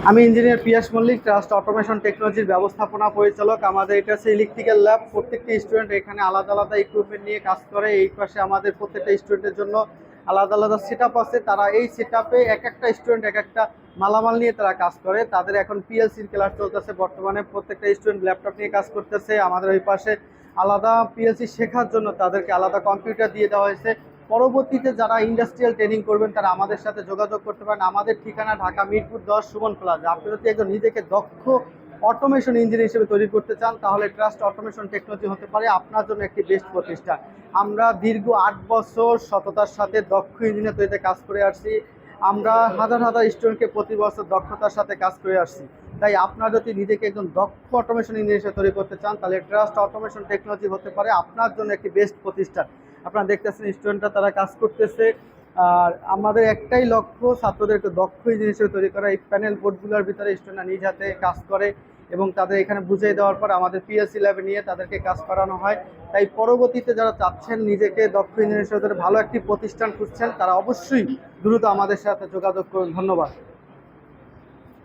আমি ইঞ্জিনিয়ার পিয়াস Mallick, trust automation টেকনোলজির ব্যবস্থাপনা পরিচালক। আমাদের এটা হচ্ছে ইলেকট্রিক্যাল ল্যাব। প্রত্যেকটি স্টুডেন্ট এখানে আলাদা আলাদা ইকুইপমেন্ট নিয়ে কাজ করে। এই পাশে আমাদের প্রত্যেকটা স্টুডেন্টের জন্য আলাদা আলাদা সেট আপ আছে। তারা এই সেট আপে এক একটা স্টুডেন্ট এক একটা মালামাল নিয়ে তারা কাজ করে। তাদের এখন পিএলসির ক্লাস চলতেছে বর্তমানে। প্রত্যেকটা স্টুডেন্ট ল্যাপটপ নিয়ে কাজ করতেছে। আমাদের ওই পাশে আলাদা পিএলসি শেখার জন্য তাদেরকে আলাদা কম্পিউটার দিয়ে দেওয়া হয়েছে। পরবর্তীতে যারা ইন্ডাস্ট্রিয়াল ট্রেনিং করবেন তারা আমাদের সাথে যোগাযোগ করতে পারেন। আমাদের ঠিকানা ঢাকা মিরপুর 10 সুমন প্লাজা। আপনি যদি একজন নিজেকে দক্ষ অটোমেশন ইঞ্জিনিয়ার হিসেবে তৈরি করতে চান তাহলে ট্রাস্ট অটোমেশন টেকনোলজি হতে পারে আপনার জন্য একটি বেস্ট প্রতিষ্ঠান। আমরা দীর্ঘ 8 বছর সততার সাথে দক্ষ ইঞ্জিনিয়ার তৈরিতে কাজ করে আসছি। আমরা হাজার হাজার স্টুডেন্টকে প্রতি বছর দক্ষতার সাথে কাজ করে আসছি। তাই আপনারা যদি নিজেকে একজন দক্ষ অটোমেশন ইঞ্জিনিয়ার হিসেবে তৈরি করতে চান তাহলে ট্রাস্ট অটোমেশন টেকনোলজি হতে পারে আপনার জন্য একটি বেস্ট প্রতিষ্ঠান। আপনারা দেখতেছেন স্টুডেন্টরা তারা কাজ করতেছে। আর আমাদের একটাই লক্ষ্য ছাত্রদেরকে দক্ষ ইঞ্জিনিয়ার হিসেবে তৈরি করা। এই প্যানেল বোর্ডগুলোর ভিতরে স্টুডেন্টরা নিজ হাতে কাজ করে এবং তাদের এখানে বুঝিয়ে দেওয়ার পর আমাদের পিএলসি ল্যাবে নিয়ে তাদেরকে কাজ করানো হয়। তাই পরবর্তীতে যারা চাচ্ছেন নিজেকে দক্ষ ইঞ্জিনিয়ার হিসেবে ভালো একটি প্রতিষ্ঠান খুঁজছেন তারা অবশ্যই দ্রুত আমাদের সাথে যোগাযোগ করুন। ধন্যবাদ।